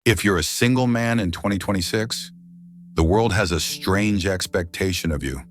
If you're a single man in 2026, the world has a strange expectation of you.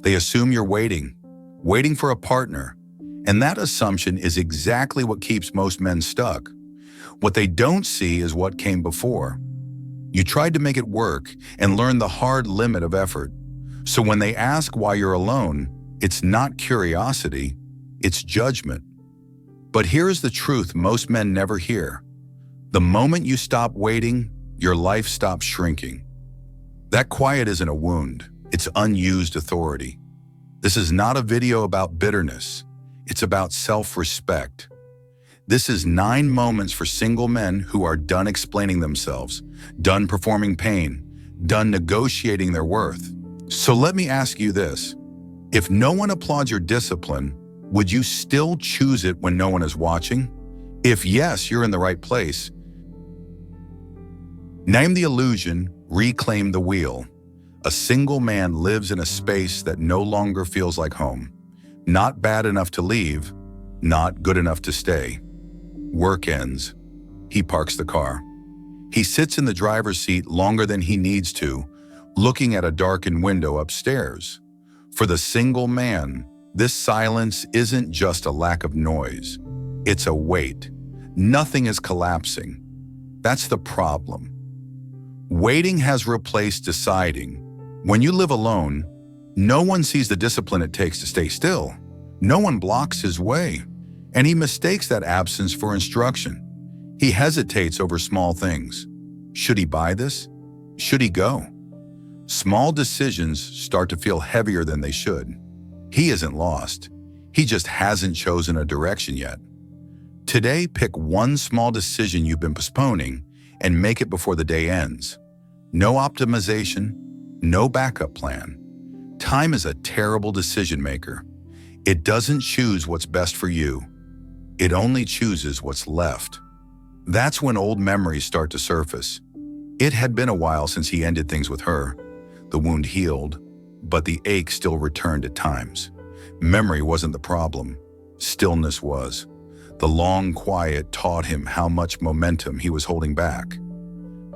They assume you're waiting for a partner, and that assumption is exactly what keeps most men stuck. What they don't see is what came before. You tried to make it work and learned the hard limit of effort. So when they ask why you're alone, it's not curiosity, it's judgment. But here's the truth most men never hear. The moment you stop waiting, your life stops shrinking. That quiet isn't a wound, it's unused authority. This is not a video about bitterness, it's about self-respect. This is 9 moments for single men who are done explaining themselves, done performing pain, done negotiating their worth. So let me ask you this. If no one applauds your discipline, would you still choose it when no one is watching? If yes, you're in the right place. Name the illusion, reclaim the wheel. A single man lives in a space that no longer feels like home. Not bad enough to leave, not good enough to stay. Work ends. He parks the car. He sits in the driver's seat longer than he needs to, looking at a darkened window upstairs. For the single man, this silence isn't just a lack of noise. It's a weight. Nothing is collapsing. That's the problem. Waiting has replaced deciding. When you live alone, no one sees the discipline it takes to stay still. No one blocks his way, and he mistakes that absence for instruction. He hesitates over small things. Should he buy this? Should he go? Small decisions start to feel heavier than they should. He isn't lost. He just hasn't chosen a direction yet. Today, pick one small decision you've been postponing and make it before the day ends. No optimization, no backup plan. Time is a terrible decision maker. It doesn't choose what's best for you. It only chooses what's left. That's when old memories start to surface. It had been a while since he ended things with her. The wound healed, but the ache still returned at times. Memory wasn't the problem. Stillness was. The long quiet taught him how much momentum he was holding back.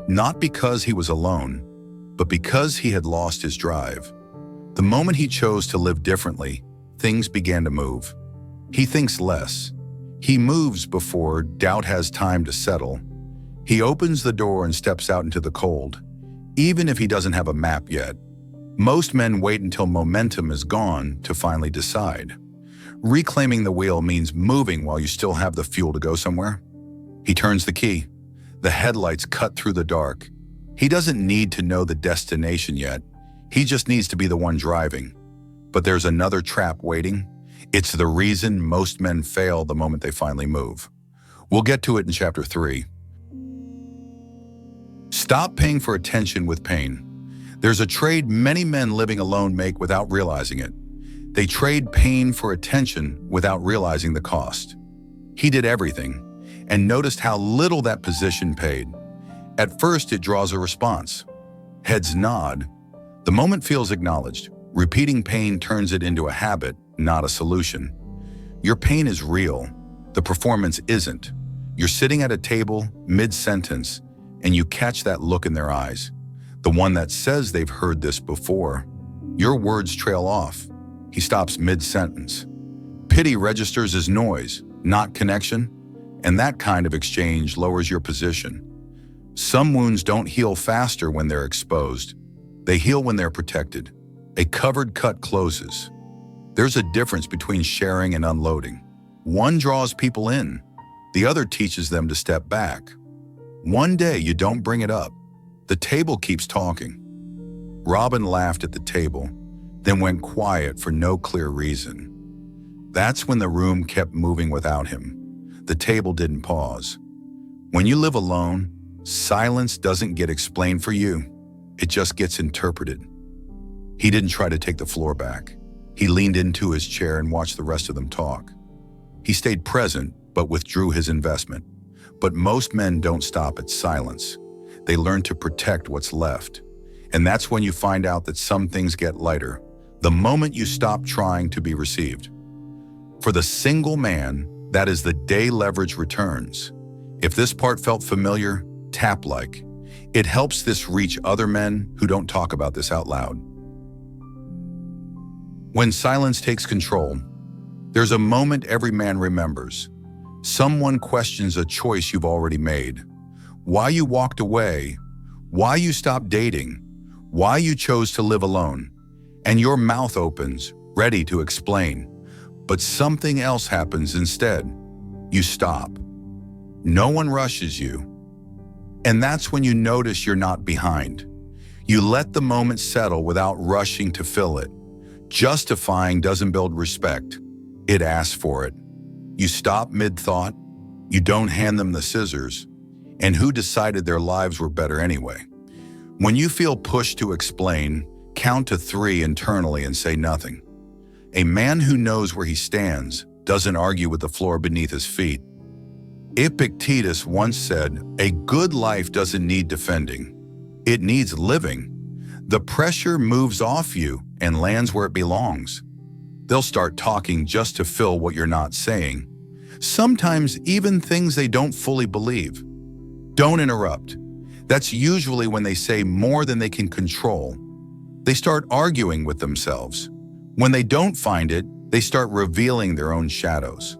Not because he was alone, but because he had lost his drive. The moment he chose to live differently, things began to move. He thinks less. He moves before doubt has time to settle. He opens the door and steps out into the cold, even if he doesn't have a map yet. Most men wait until momentum is gone to finally decide. Reclaiming the wheel means moving while you still have the fuel to go somewhere. He turns the key. The headlights cut through the dark. He doesn't need to know the destination yet. He just needs to be the one driving. But there's another trap waiting. It's the reason most men fail the moment they finally move. We'll get to it in Chapter 3. Stop paying for attention with pain. There's a trade many men living alone make without realizing it. They trade pain for attention without realizing the cost. He did everything and noticed how little that position paid. At first, it draws a response. Heads nod. The moment feels acknowledged. Repeating pain turns it into a habit, not a solution. Your pain is real. The performance isn't. You're sitting at a table, mid-sentence, and you catch that look in their eyes. The one that says they've heard this before. Your words trail off. He stops mid-sentence. Pity registers as noise, not connection, and that kind of exchange lowers your position. Some wounds don't heal faster when they're exposed. They heal when they're protected. A covered cut closes. There's a difference between sharing and unloading. One draws people in. The other teaches them to step back. One day you don't bring it up. The table keeps talking. Robin laughed at the table, then went quiet for no clear reason. That's when the room kept moving without him. The table didn't pause. When you live alone, silence doesn't get explained for you. It just gets interpreted. He didn't try to take the floor back. He leaned into his chair and watched the rest of them talk. He stayed present, but withdrew his investment. But most men don't stop at silence. They learn to protect what's left. And that's when you find out that some things get lighter, the moment you stop trying to be received. For the single man, that is the day leverage returns. If this part felt familiar, tap-like. It helps this reach other men who don't talk about this out loud. When silence takes control, there's a moment every man remembers. Someone questions a choice you've already made. Why you walked away, why you stopped dating, why you chose to live alone. And your mouth opens, ready to explain. But something else happens instead. You stop. No one rushes you. And that's when you notice you're not behind. You let the moment settle without rushing to fill it. Justifying doesn't build respect. It asks for it. You stop mid-thought. You don't hand them the scissors. And who decided their lives were better anyway? When you feel pushed to explain, count to 3 internally and say nothing. A man who knows where he stands doesn't argue with the floor beneath his feet. Epictetus once said, "A good life doesn't need defending. It needs living." The pressure moves off you and lands where it belongs. They'll start talking just to fill what you're not saying. Sometimes even things they don't fully believe. Don't interrupt. That's usually when they say more than they can control. They start arguing with themselves. When they don't find it, they start revealing their own shadows.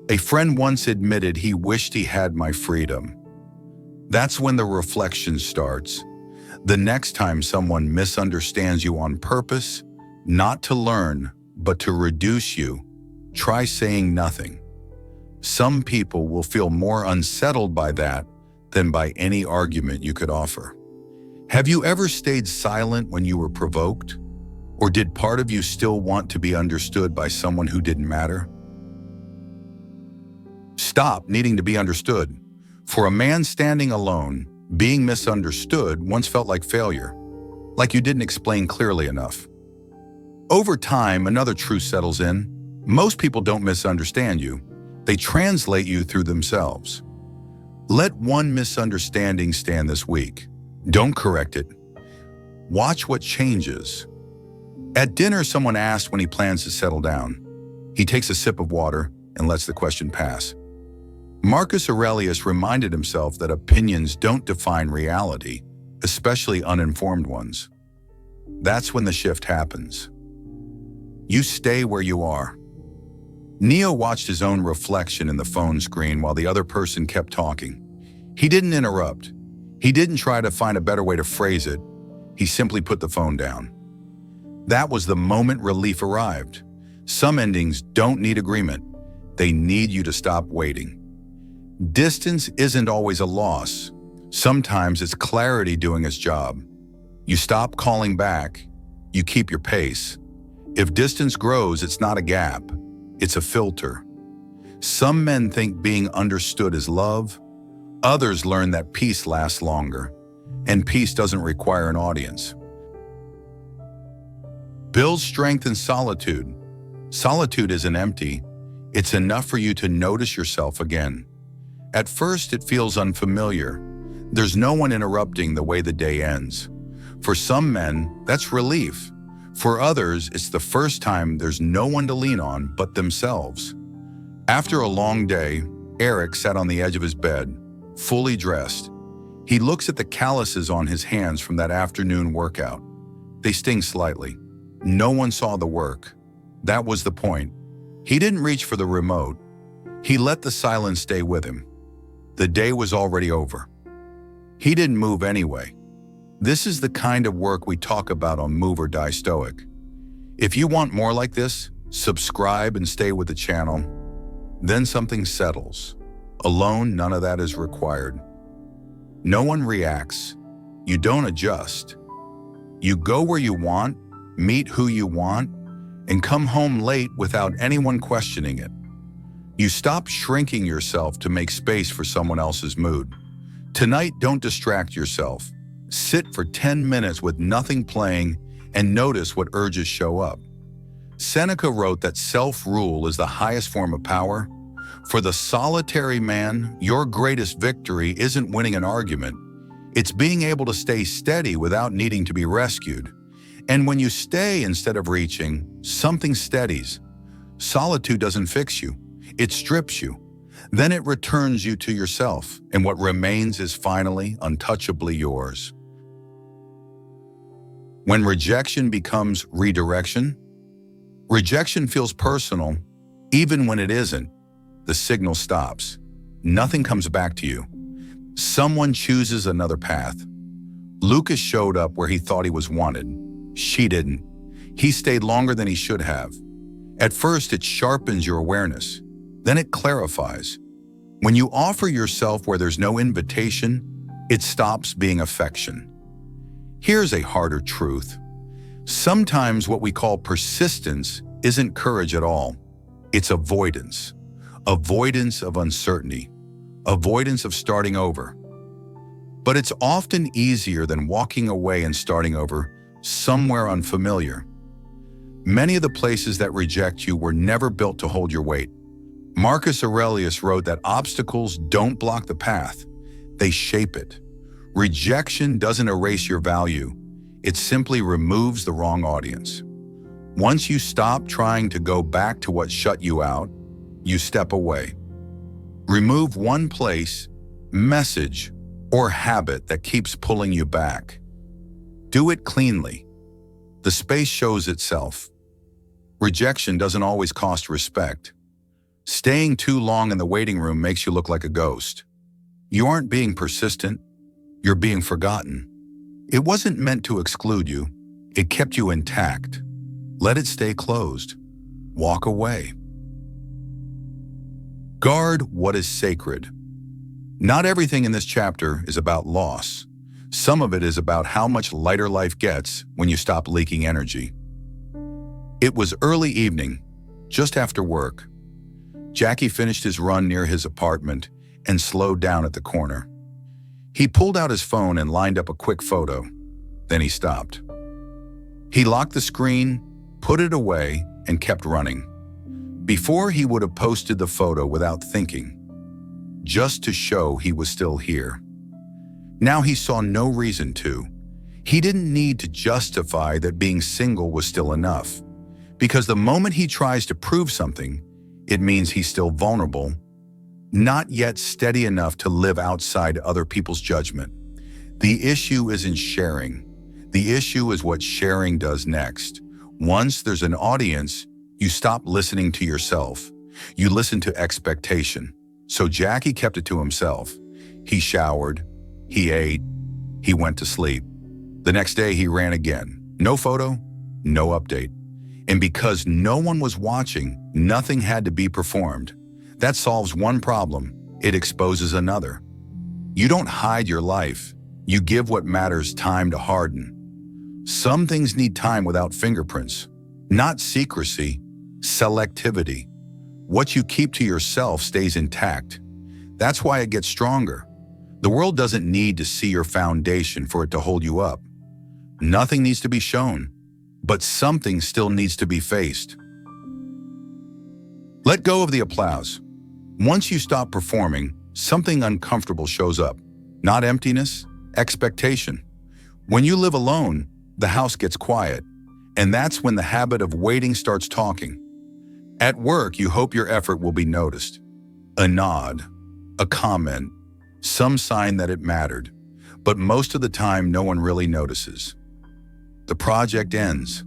A friend once admitted he wished he had my freedom. That's when the reflection starts. The next time someone misunderstands you on purpose, not to learn, but to reduce you, try saying nothing. Some people will feel more unsettled by that than by any argument you could offer. Have you ever stayed silent when you were provoked? Or did part of you still want to be understood by someone who didn't matter? Stop needing to be understood. For a man standing alone, being misunderstood once felt like failure, like you didn't explain clearly enough. Over time, another truth settles in. Most people don't misunderstand you. They translate you through themselves. Let one misunderstanding stand this week. Don't correct it. Watch what changes. At dinner, someone asks when he plans to settle down. He takes a sip of water and lets the question pass. Marcus Aurelius reminded himself that opinions don't define reality, especially uninformed ones. That's when the shift happens. You stay where you are. Neo watched his own reflection in the phone screen while the other person kept talking. He didn't interrupt. He didn't try to find a better way to phrase it. He simply put the phone down. That was the moment relief arrived. Some endings don't need agreement. They need you to stop waiting. Distance isn't always a loss. Sometimes it's clarity doing its job. You stop calling back. You keep your pace. If distance grows, it's not a gap. It's a filter. Some men think being understood is love. Others learn that peace lasts longer. And peace doesn't require an audience. Build strength in solitude. Solitude isn't empty. It's enough for you to notice yourself again. At first, it feels unfamiliar. There's no one interrupting the way the day ends. For some men, that's relief. For others, it's the first time there's no one to lean on but themselves. After a long day, Eric sat on the edge of his bed, fully dressed. He looks at the calluses on his hands from that afternoon workout. They sting slightly. No one saw the work. That was the point. He didn't reach for the remote. He let the silence stay with him. The day was already over. He didn't move anyway. This is the kind of work we talk about on Move or Die Stoic. If you want more like this, subscribe and stay with the channel. Then something settles. Alone, none of that is required. No one reacts. You don't adjust. You go where you want, meet who you want, and come home late without anyone questioning it. You stop shrinking yourself to make space for someone else's mood. Tonight, don't distract yourself. Sit for 10 minutes with nothing playing and notice what urges show up. Seneca wrote that self-rule is the highest form of power. For the solitary man, your greatest victory isn't winning an argument. It's being able to stay steady without needing to be rescued. And when you stay instead of reaching, something steadies. Solitude doesn't fix you. It strips you. Then it returns you to yourself, and what remains is finally untouchably yours. When rejection becomes redirection, rejection feels personal, even when it isn't. The signal stops. Nothing comes back to you. Someone chooses another path. Lucas showed up where he thought he was wanted. She didn't. He stayed longer than he should have. At first, it sharpens your awareness. Then it clarifies. When you offer yourself where there's no invitation, it stops being affection. Here's a harder truth. Sometimes what we call persistence isn't courage at all. It's avoidance. Avoidance of uncertainty. Avoidance of starting over. But it's often easier than walking away and starting over somewhere unfamiliar. Many of the places that reject you were never built to hold your weight. Marcus Aurelius wrote that obstacles don't block the path, they shape it. Rejection doesn't erase your value, it simply removes the wrong audience. Once you stop trying to go back to what shut you out, you step away. Remove one place, message, or habit that keeps pulling you back. Do it cleanly. The space shows itself. Rejection doesn't always cost respect. Staying too long in the waiting room makes you look like a ghost. You aren't being persistent, you're being forgotten. It wasn't meant to exclude you, it kept you intact. Let it stay closed. Walk away. Guard what is sacred. Not everything in this chapter is about loss. Some of it is about how much lighter life gets when you stop leaking energy. It was early evening, just after work. Jackie finished his run near his apartment and slowed down at the corner. He pulled out his phone and lined up a quick photo. Then he stopped. He locked the screen, put it away, and kept running. Before, he would have posted the photo without thinking, just to show he was still here. Now he saw no reason to. He didn't need to justify that being single was still enough, because the moment he tries to prove something, it means he's still vulnerable, not yet steady enough to live outside other people's judgment. The issue isn't sharing. The issue is what sharing does next. Once there's an audience, you stop listening to yourself. You listen to expectation. So Jackie kept it to himself. He showered, he ate, he went to sleep. The next day he ran again. No photo, no update. And because no one was watching, nothing had to be performed. That solves one problem, it exposes another. You don't hide your life, you give what matters time to harden. Some things need time without fingerprints, not secrecy, selectivity. What you keep to yourself stays intact. That's why it gets stronger. The world doesn't need to see your foundation for it to hold you up. Nothing needs to be shown, but something still needs to be faced. Let go of the applause. Once you stop performing, something uncomfortable shows up. Not emptiness, expectation. When you live alone, the house gets quiet, and that's when the habit of waiting starts talking. At work, you hope your effort will be noticed. A nod, a comment, some sign that it mattered, but most of the time no one really notices. The project ends.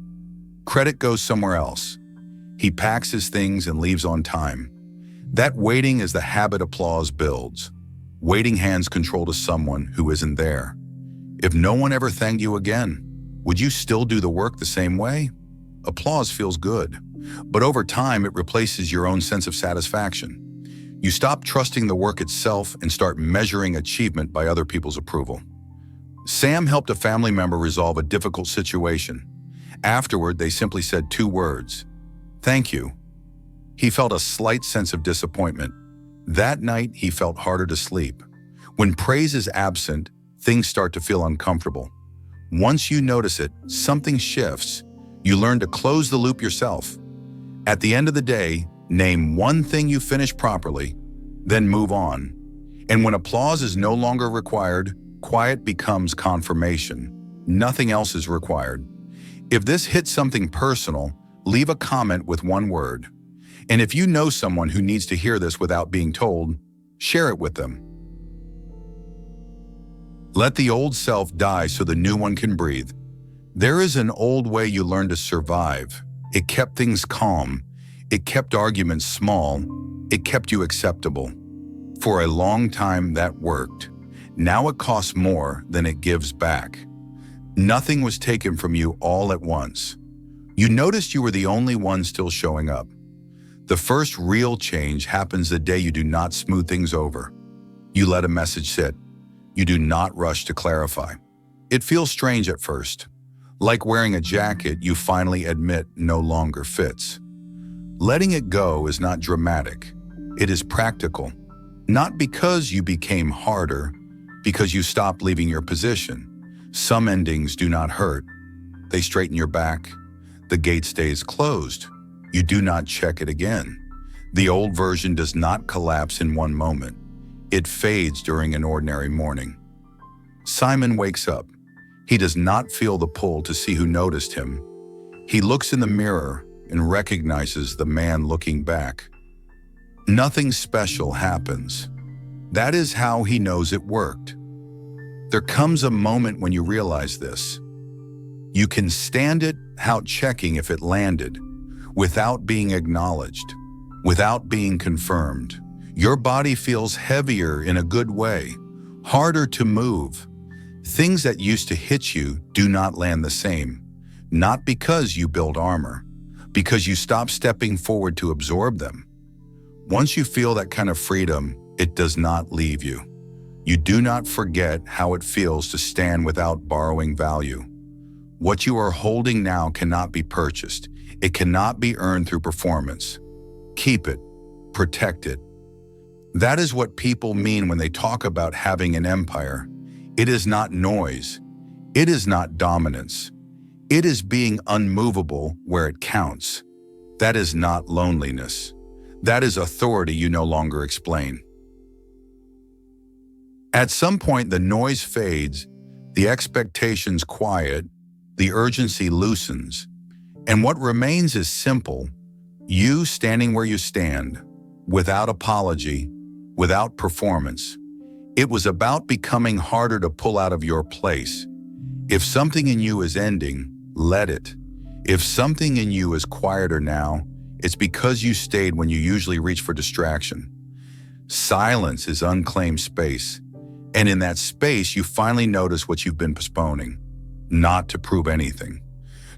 Credit goes somewhere else. He packs his things and leaves on time. That waiting is the habit applause builds. Waiting hands control to someone who isn't there. If no one ever thanked you again, would you still do the work the same way? Applause feels good, but over time it replaces your own sense of satisfaction. You stop trusting the work itself and start measuring achievement by other people's approval. Sam helped a family member resolve a difficult situation. Afterward, they simply said 2 words, "Thank you." He felt a slight sense of disappointment. That night, he felt harder to sleep. When praise is absent, things start to feel uncomfortable. Once you notice it, something shifts. You learn to close the loop yourself. At the end of the day, name one thing you finished properly, then move on. And when applause is no longer required, quiet becomes confirmation. Nothing else is required. If this hits something personal, leave a comment with 1 word. And if you know someone who needs to hear this without being told, share it with them. Let the old self die so the new one can breathe. There is an old way you learn to survive. It kept things calm. It kept arguments small. It kept you acceptable. For a long time, that worked. Now it costs more than it gives back. Nothing was taken from you all at once. You noticed you were the only one still showing up. The first real change happens the day you do not smooth things over. You let a message sit. You do not rush to clarify. It feels strange at first. Like wearing a jacket you finally admit no longer fits. Letting it go is not dramatic. It is practical. Not because you became harder, because you stopped leaving your position. Some endings do not hurt. They straighten your back. The gate stays closed. You do not check it again. The old version does not collapse in one moment. It fades during an ordinary morning. Simon wakes up. He does not feel the pull to see who noticed him. He looks in the mirror and recognizes the man looking back. Nothing special happens. That is how he knows it worked. There comes a moment when you realize this. You can stand it without checking if it landed, without being acknowledged, without being confirmed. Your body feels heavier in a good way, harder to move. Things that used to hit you do not land the same, not because you build armor, because you stop stepping forward to absorb them. Once you feel that kind of freedom, it does not leave you. You do not forget how it feels to stand without borrowing value. What you are holding now cannot be purchased. It cannot be earned through performance. Keep it. Protect it. That is what people mean when they talk about having an empire. It is not noise. It is not dominance. It is being unmovable where it counts. That is not loneliness. That is authority you no longer explain. At some point, the noise fades, the expectations quiet, the urgency loosens, and what remains is simple. You standing where you stand, without apology, without performance. It was about becoming harder to pull out of your place. If something in you is ending, let it. If something in you is quieter now, it's because you stayed when you usually reach for distraction. Silence is unclaimed space. And in that space, you finally notice what you've been postponing. Not to prove anything.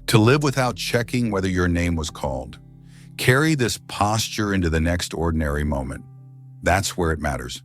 To live without checking whether your name was called. Carry this posture into the next ordinary moment. That's where it matters.